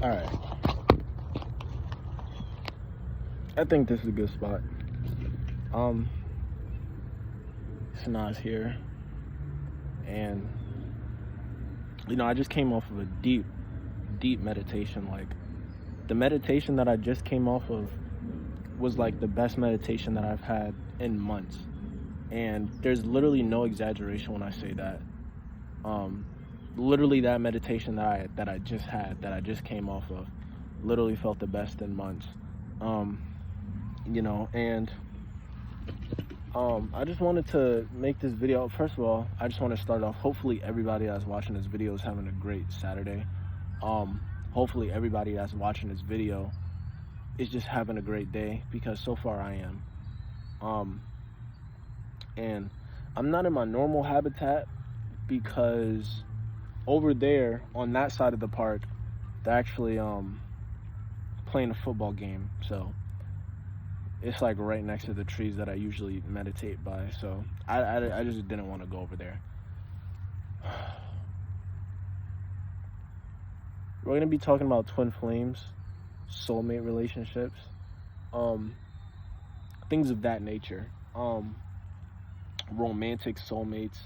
Alright. I think this is a good spot. It's Nas here. And, I just came off of a deep meditation. Like, the meditation that I just came off of was like the best meditation that I've had in months. And there's literally no exaggeration when I say that. Literally that meditation that I just came off of, literally felt the best in months. I just wanted to make this video. First of all, I just want to start off, hopefully everybody that's watching this video is having a great Saturday. Hopefully everybody that's watching this video is just having a great day, because so far I am. And I'm not in my normal habitat, because over there on that side of the park, they're actually playing a football game. So it's like right next to the trees that I usually meditate by. So I just didn't want to go over there. We're going to be talking about twin flames, soulmate relationships, things of that nature, romantic soulmates,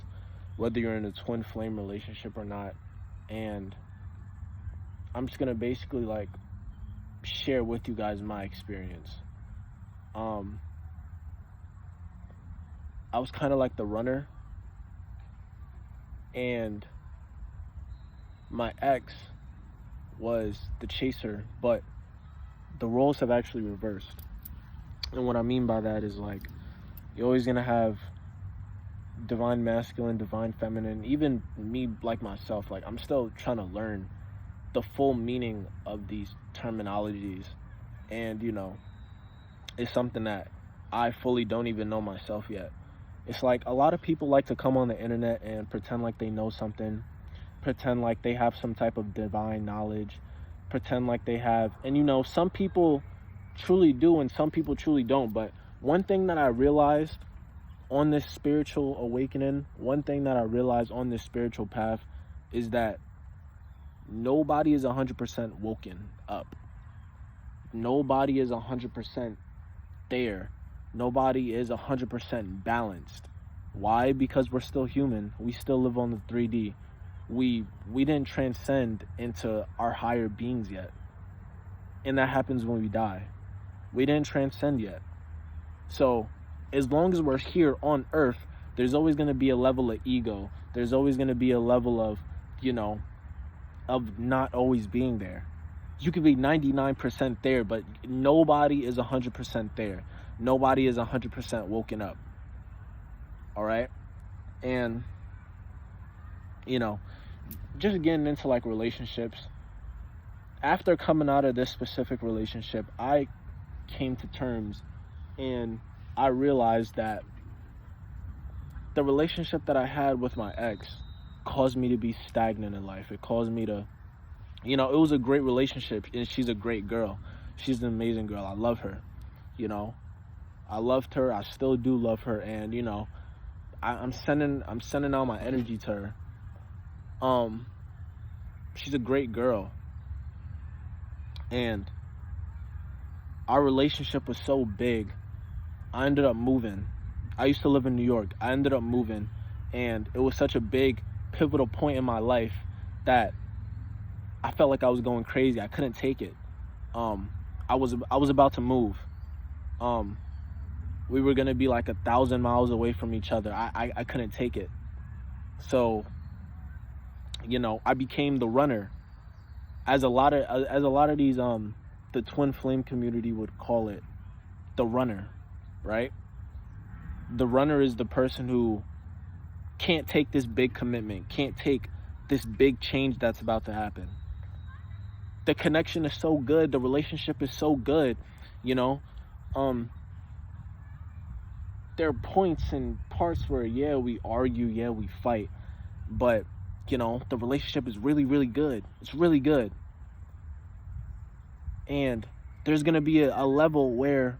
whether you're in a twin flame relationship or not. And I'm just going to basically like share with you guys my experience. I was kind of like the runner, and my ex was the chaser, but the roles have actually reversed. And what I mean by that is, like, you're always gonna have divine masculine, divine feminine. Even me, like myself, like, I'm still trying to learn the full meaning of these terminologies. And it's something that I fully don't even know myself yet. It's like a lot of people like to come on the internet and pretend like they know something, pretend like they have some type of divine knowledge, pretend like they have, and some people truly do and some people truly don't. But one thing that I realized on this spiritual awakening, one thing that I realized on this spiritual path, is that nobody is 100% woken up. Nobody is 100% there. Nobody is 100% balanced. Why? Because we're still human. We still live on the 3D. We didn't transcend into our higher beings yet. And that happens when we die. We didn't transcend yet. So as long as we're here on earth, there's always going to be a level of ego. There's always going to be a level of, of not always being there. You could be 99% there, but nobody is 100% there. Nobody is 100% woken up. All right? And, just getting into like relationships. After coming out of this specific relationship, I came to terms and I realized that the relationship that I had with my ex caused me to be stagnant in life. It caused me to, it was a great relationship, and she's a great girl. She's an amazing girl. I love her. I loved her. I still do love her, and I'm sending out my energy to her. She's a great girl, and our relationship was so big. I ended up moving. I used to live in New York. I ended up moving, and it was such a big pivotal point in my life that I felt like I was going crazy. I couldn't take it. I was about to move. We were gonna be like 1,000 miles away from each other. I couldn't take it. So, I became the runner, as a lot of these the twin flame community would call it, the runner, right? The runner is the person who can't take this big commitment, can't take this big change that's about to happen. The connection is so good, the relationship is so good, there are points and parts where, we argue, we fight, but, the relationship is really, really good. It's really good. And there's going to be a level where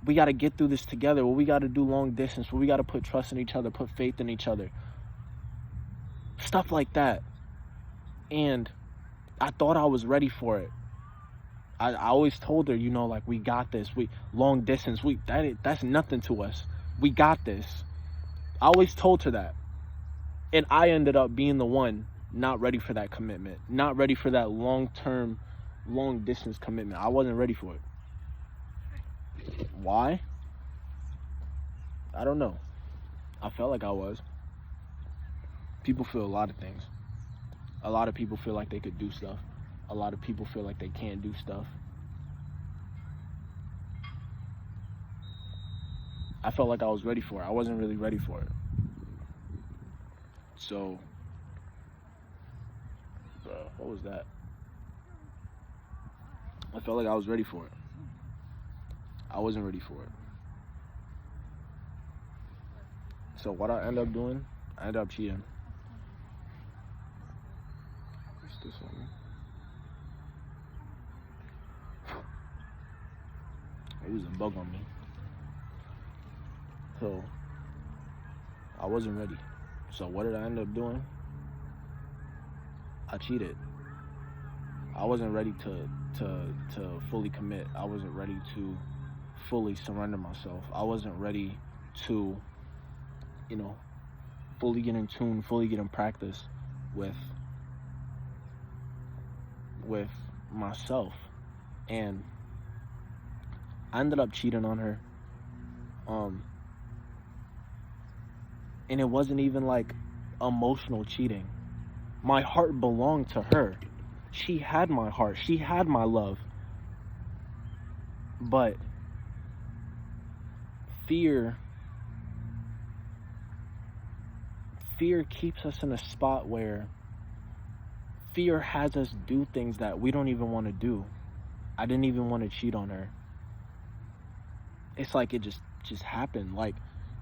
we got to get through this together, where we got to do long distance, where we got to put trust in each other, put faith in each other. Stuff like that. And I thought I was ready for it. I always told her, like, we got this. We long distance. That's nothing to us. We got this. I always told her that. And I ended up being the one not ready for that commitment, not ready for that long-term, long-distance commitment. I wasn't ready for it. Why? I don't know. I felt like I was. People feel a lot of things. A lot of people feel like they could do stuff. A lot of people feel like they can't do stuff. I felt like I was ready for it. I wasn't really ready for it. So, what was that? I felt like I was ready for it. I wasn't ready for it. So what I ended up doing, I ended up cheating. What's this one? It was a bug on me. So I wasn't ready. So what did I end up doing? I cheated. I wasn't ready to fully commit. I wasn't ready to fully surrender myself. I wasn't ready to, fully get in tune, fully get in practice with myself. And I ended up cheating on her. And it wasn't even like emotional cheating. My heart belonged to her. She had my heart. She had my love. But fear keeps us in a spot where fear has us do things that we don't even want to do. I didn't even want to cheat on her. It's like it just happened. Like,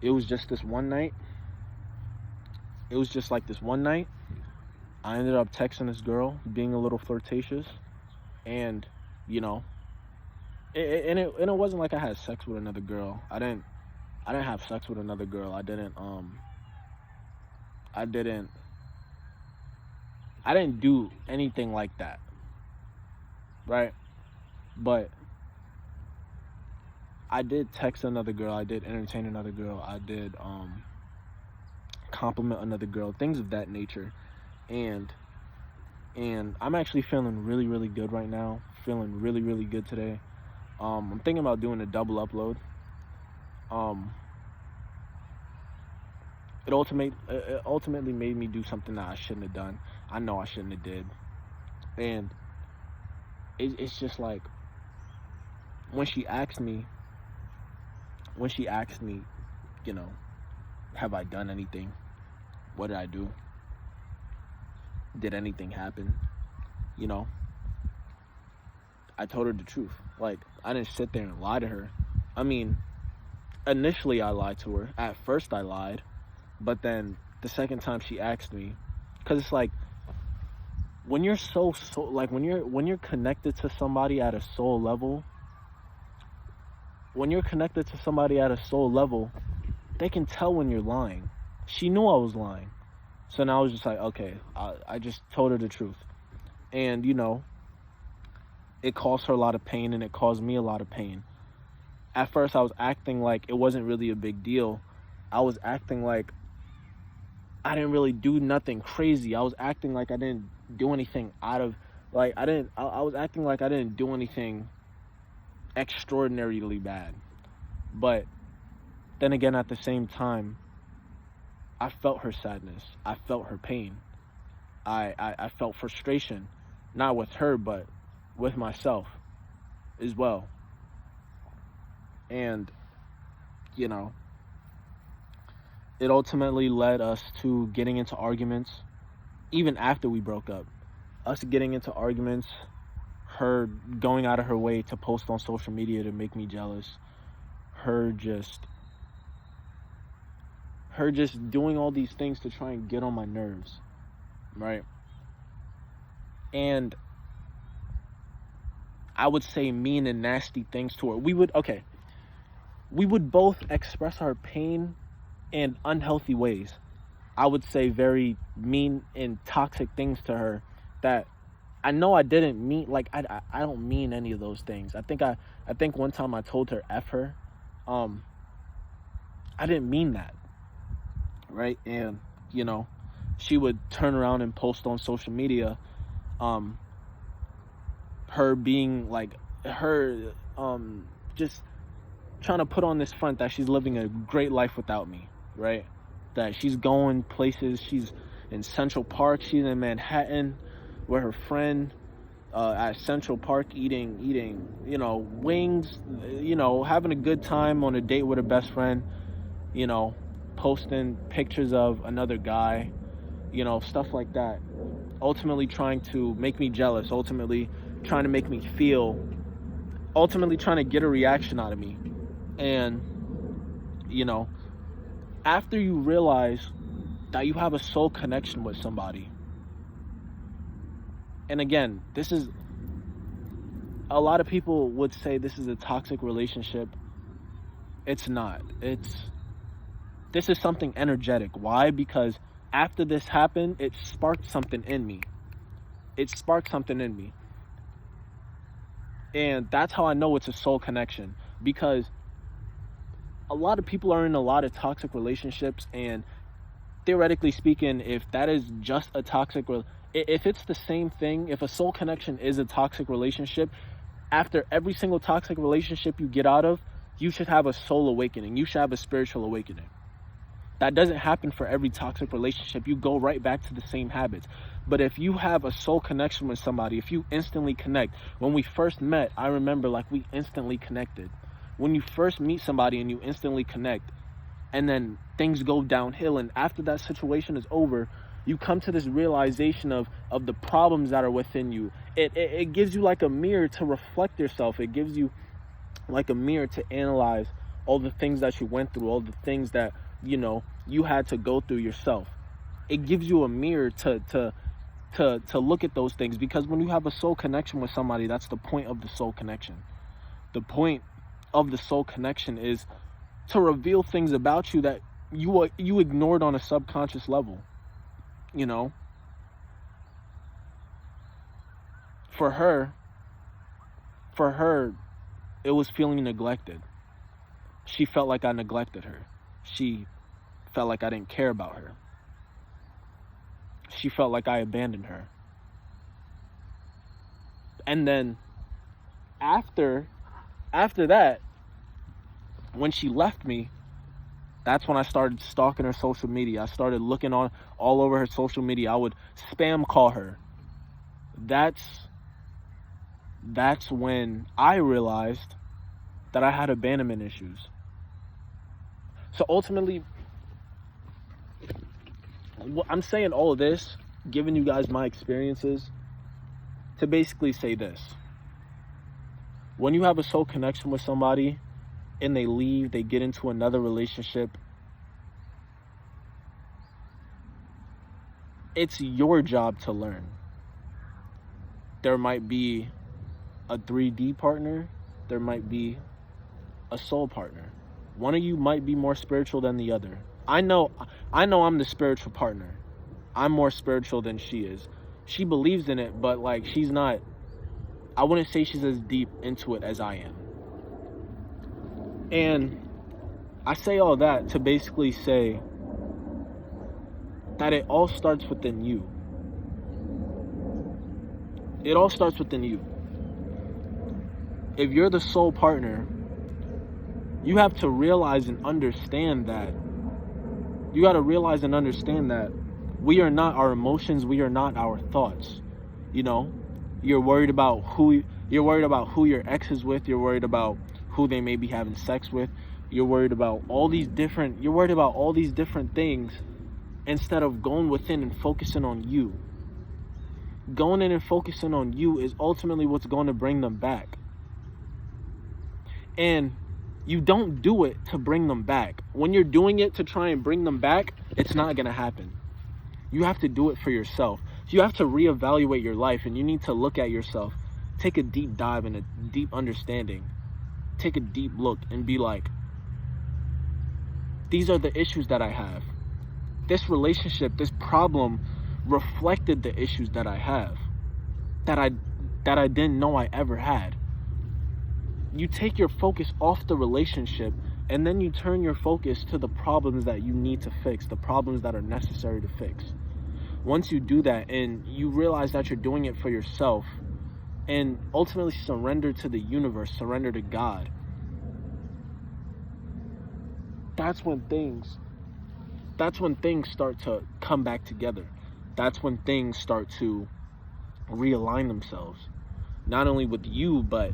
it was just this one night. It was just like this one night. I ended up texting this girl, being a little flirtatious, and it wasn't like I had sex with another girl. I didn't have sex with another girl. I didn't do anything like that, right? But I did text another girl. I did entertain another girl. I did compliment another girl, things of that nature. And I'm actually feeling really, really good right now. Feeling really, really good today. I'm thinking about doing a double upload. It ultimately made me do something that I shouldn't have done. I know I shouldn't have did. And it's just like, when she asked me, have I done anything? What did I do? Did anything happen? I told her the truth. Like, I didn't sit there and lie to her. I mean, initially I lied to her. At first I lied. But then the second time she asked me, because it's like, when you're when you're connected to somebody at a soul level, they can tell when you're lying. She knew I was lying. So now I was just like, okay, I just told her the truth. And, it caused her a lot of pain, and it caused me a lot of pain. At first, I was acting like it wasn't really a big deal. I was acting like I didn't really do nothing crazy. I was acting like I didn't do anything I was acting like I didn't do anything extraordinarily bad. But then again, at the same time, I felt her sadness. I felt her pain. I felt frustration, not with her, but with myself as well. And, it ultimately led us to getting into arguments, even after we broke up. Us getting into arguments, her going out of her way to post on social media to make me jealous, her just doing all these things to try and get on my nerves, right? And I would say mean and nasty things to her. We would both express our pain in unhealthy ways. I would say very mean and toxic things to her that I know I didn't mean, like, I don't mean any of those things. I think one time I told her F her. Um, I didn't mean that, right? And, you know, she would turn around and post on social media, um, her being like, her, just trying to put on this front that she's living a great life without me, right? That she's going places. She's in Central Park. She's in Manhattan with her friend, at Central Park eating, you know, wings, you know, having a good time on a date with her best friend, you know, posting pictures of another guy, you know, stuff like that. Ultimately trying to make me jealous, ultimately trying to make me feel, ultimately trying to get a reaction out of me. And, you know, after you realize that you have a soul connection with somebody, and again, this is, a lot of people would say this is a toxic relationship. It's not. This is something energetic. Why? Because after this happened, it sparked something in me. It sparked something in me. And that's how I know it's a soul connection. Because a lot of people are in a lot of toxic relationships, and theoretically speaking, if that is just a toxic, if it's the same thing, if a soul connection is a toxic relationship, after every single toxic relationship you get out of, you should have a soul awakening. You should have a spiritual awakening. That doesn't happen for every toxic relationship. You go right back to the same habits. But if you have a soul connection with somebody, if you instantly connect, when we first met, I remember, like, we instantly connected. When you first meet somebody and you instantly connect, and then things go downhill, and after that situation is over, you come to this realization of the problems that are within you. It gives you like a mirror to reflect yourself. It gives you like a mirror to analyze all the things that you went through, all the things that, you know, you had to go through yourself. It gives you a mirror to look at those things, because when you have a soul connection with somebody, that's the point of the soul connection. The point of the soul connection is to reveal things about you that you ignored on a subconscious level. You know, for her, it was feeling neglected. She felt like I neglected her. She felt like I didn't care about her. She felt like I abandoned her. And then after that, when she left me, that's when I started stalking her social media. I started looking on all over her social media. I would spam call her. That's when I realized that I had abandonment issues. So ultimately, I'm saying all of this, giving you guys my experiences, to basically say this. When you have a soul connection with somebody and they leave, they get into another relationship, it's your job to learn. There might be a 3D partner, there might be a soul partner. One of you might be more spiritual than the other. I know I'm the spiritual partner. I'm more spiritual than she is. She believes in it, but like, she's not, I wouldn't say she's as deep into it as I am. And I say all that to basically say that it all starts within you. It all starts within you. If you're the soul partner, you have to realize and understand that. You got to realize and understand that we are not our emotions. We are not our thoughts. You know, you're worried about who your ex is with. You're worried about who they may be having sex with. You're worried about all these different things, instead of going within and focusing on you. Going in and focusing on you is ultimately what's going to bring them back. And you don't do it to bring them back. When you're doing it to try and bring them back, it's not going to happen. You have to do it for yourself. You have to reevaluate your life, and you need to look at yourself. Take a deep dive and a deep understanding. Take a deep look and be like, these are the issues that I have. This relationship, this problem reflected the issues that I have. that I didn't know I ever had. You take your focus off the relationship, and then you turn your focus to the problems that you need to fix, the problems that are necessary to fix. Once you do that and you realize that you're doing it for yourself, and ultimately surrender to the universe, surrender to God, that's when things start to come back together. That's when things start to realign themselves, not only with you, but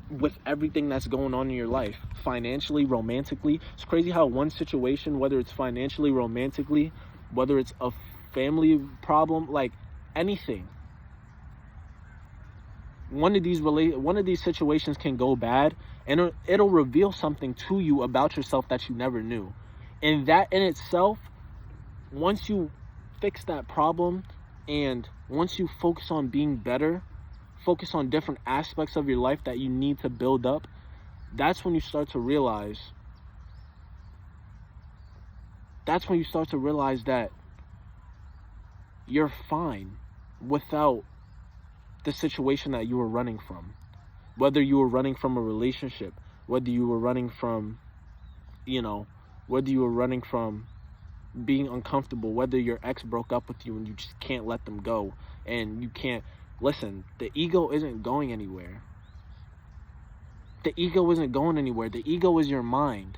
with everything that's going on in your life, financially, romantically. It's crazy how one situation, whether it's financially, romantically, whether it's a family problem, like anything, one of these situations can go bad, and it'll reveal something to you about yourself that you never knew. And that in itself, once you fix that problem, and once you focus on being better, focus on different aspects of your life that you need to build up, that's when you start to realize that you're fine without the situation that you were running from. Whether you were running from a relationship, whether you were running from, whether you were running from being uncomfortable, whether your ex broke up with you and you just can't let them go, and you can't listen. The ego isn't going anywhere. The ego isn't going anywhere. The ego is your mind.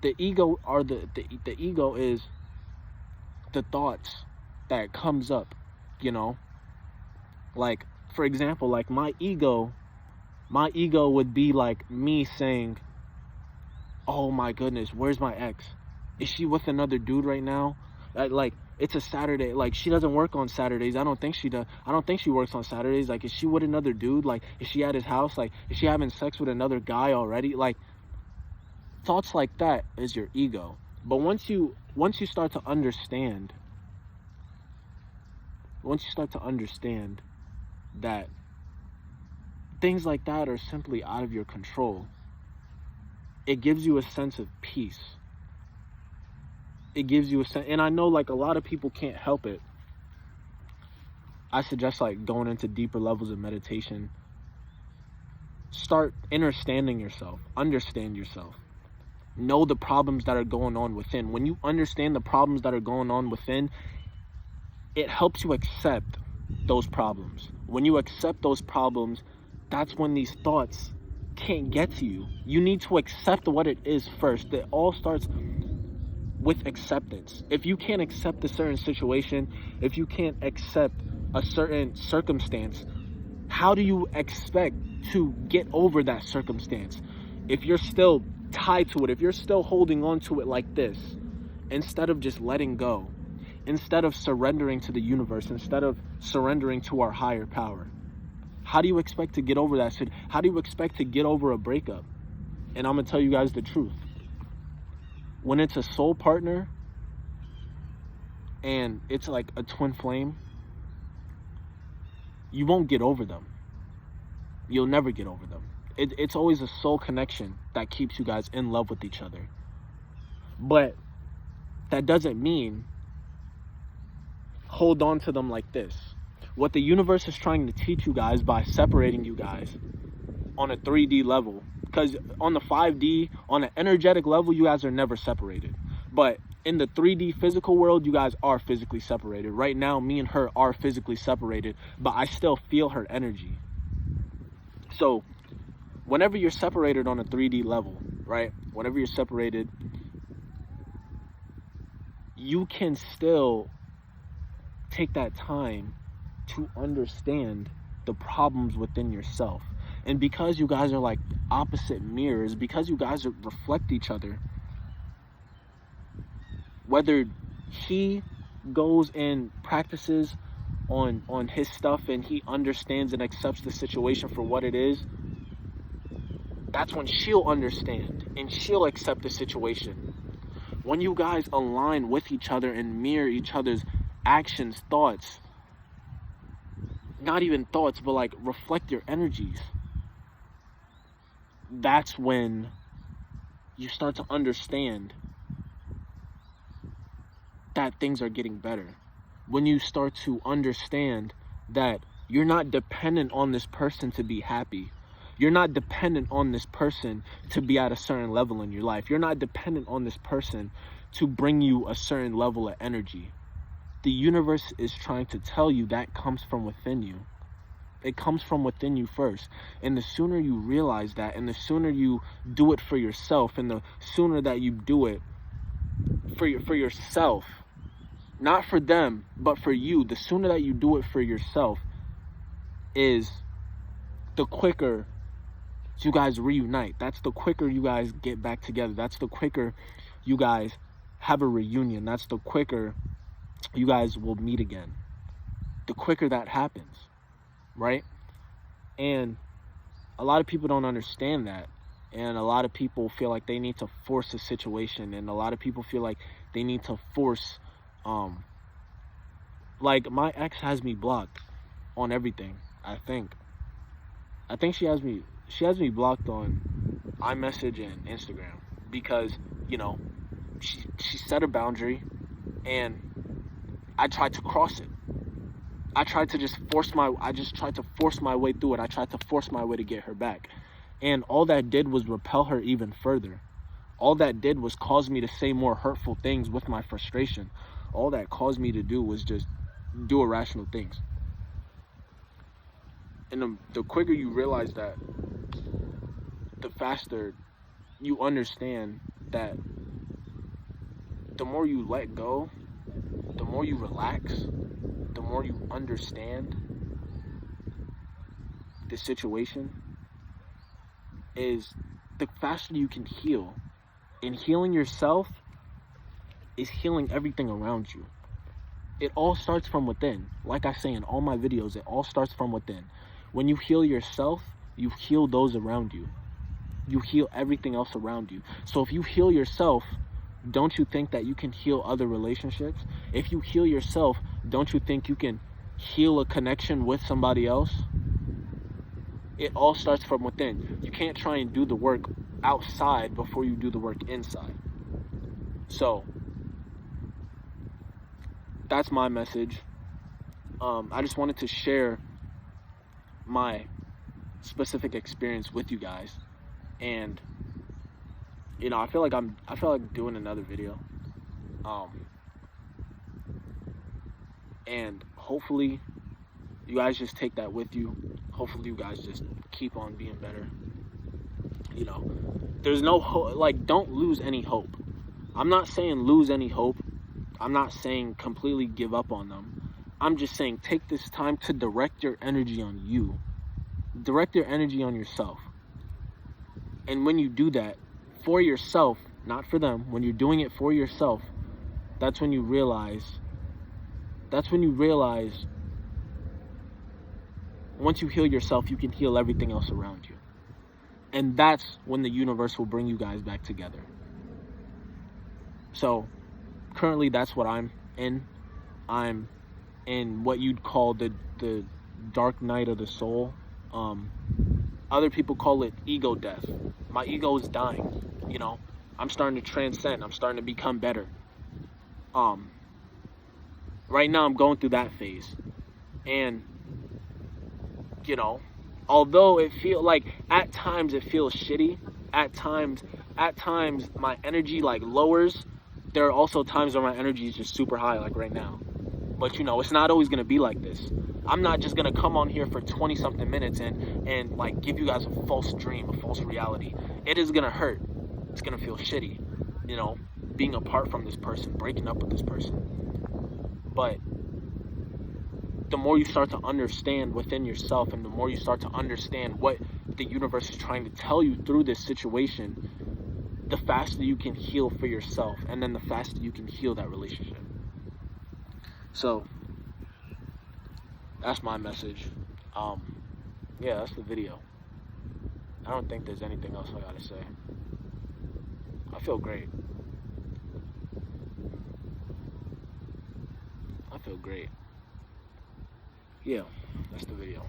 The ego is the thoughts that comes up, like, for example, like my ego would be like me saying, oh my goodness, where's my ex? Is she with another dude right now? Like, it's a Saturday. Like, she doesn't work on Saturdays. I don't think she does. I don't think she works on Saturdays. Like, is she with another dude? Like, is she at his house? Like, is she having sex with another guy already? Like, thoughts like that is your ego. But once you start to understand, that things like that are simply out of your control, it gives you a sense of peace. It gives you a sense, and I know like a lot of people can't help it. I suggest like going into deeper levels of meditation. Start understand yourself. Know the problems that are going on within. When you understand the problems that are going on within, it helps you accept those problems. When you accept those problems, that's when these thoughts can't get to you. You need to accept what it is first. It all starts with acceptance. If you can't accept a certain situation, if you can't accept a certain circumstance, how do you expect to get over that circumstance? If you're still tied to it, if you're still holding on to it like this, instead of just letting go, instead of surrendering to the universe, instead of surrendering to our higher power, how do you expect to get over that shit? How do you expect to get over a breakup? And I'm gonna tell you guys the truth. When it's a soul partner and it's like a twin flame, you won't get over them. You'll never get over them. It's always a soul connection that keeps you guys in love with each other. But that doesn't mean hold on to them like this. What the universe is trying to teach you guys by separating you guys on a 3D level, because on the 5D, on an energetic level, you guys are never separated. But in the 3D physical world, you guys are physically separated. Right now, me and her are physically separated, but I still feel her energy. So whenever you're separated on a 3D level, right? Whenever you're separated, you can still take that time to understand the problems within yourself. And because you guys are like opposite mirrors, because you guys reflect each other, whether he goes and practices on his stuff and he understands and accepts the situation for what it is, that's when she'll understand and she'll accept the situation. When you guys align with each other and mirror each other's actions, thoughts, not even thoughts, but like reflect your energies, that's when you start to understand that things are getting better. When you start to understand that you're not dependent on this person to be happy. You're not dependent on this person to be at a certain level in your life. You're not dependent on this person to bring you a certain level of energy. The universe is trying to tell you that comes from within you. It comes from within you first. And the sooner you realize that, and the sooner you do it for yourself, and the sooner that you do it for yourself, not for them, but for you, the sooner that you do it for yourself, is the quicker you guys reunite. That's the quicker you guys get back together. That's the quicker you guys have a reunion. That's the quicker you guys will meet again. The quicker that happens, right? And a lot of people don't understand that. And a lot of people feel like they need to force a situation. And a lot of people feel like they need to force, like my ex has me blocked on everything, I think she has me blocked on iMessage and Instagram because, you know, she set a boundary and I tried to cross it. I tried to force my way through it. I tried to force my way to get her back. And all that did was repel her even further. All that did was cause me to say more hurtful things with my frustration. All that caused me to do was just do irrational things. And the quicker you realize that, the faster you understand that the more you let go, the more you relax, the more you understand the situation, is the faster you can heal. And healing yourself is healing everything around you. It all starts from within. Like I say in all my videos, it all starts from within. When you heal yourself, you heal those around you. You heal everything else around you. So if you heal yourself, don't you think that you can heal other relationships? If you heal yourself, don't you think you can heal a connection with somebody else? It all starts from within. You can't try and do the work outside before you do the work inside. So that's my message. I just wanted to share my specific experience with you guys. And you know, I feel like doing another video. And hopefully you guys just take that with you. Hopefully you guys just keep on being better. You know, there's no hope. Like, don't lose any hope. I'm not saying lose any hope. I'm not saying completely give up on them. I'm just saying take this time to direct your energy on you. Direct your energy on yourself. And when you do that for yourself, not for them, when you're doing it for yourself, that's when you realize, once you heal yourself, you can heal everything else around you. And that's when the universe will bring you guys back together. So currently that's what I'm in. I'm in what you'd call the dark night of the soul. Other people call it ego death. My ego is dying. You know, I'm starting to transcend. I'm starting to become better. Right now I'm going through that phase. And, you know, although it feels like at times it feels shitty, at times my energy like lowers. There are also times where my energy is just super high, like right now. But you know, it's not always gonna be like this. I'm not just gonna come on here for 20 something minutes and like give you guys a false dream, a false reality. It is gonna hurt. It's gonna feel shitty, you know, being apart from this person, breaking up with this person. But the more you start to understand within yourself, and the more you start to understand what the universe is trying to tell you through this situation, the faster you can heal for yourself, and then the faster you can heal that relationship. So that's my message. Yeah, that's the video. I don't think there's anything else I gotta say. I feel great. Yeah, that's the video.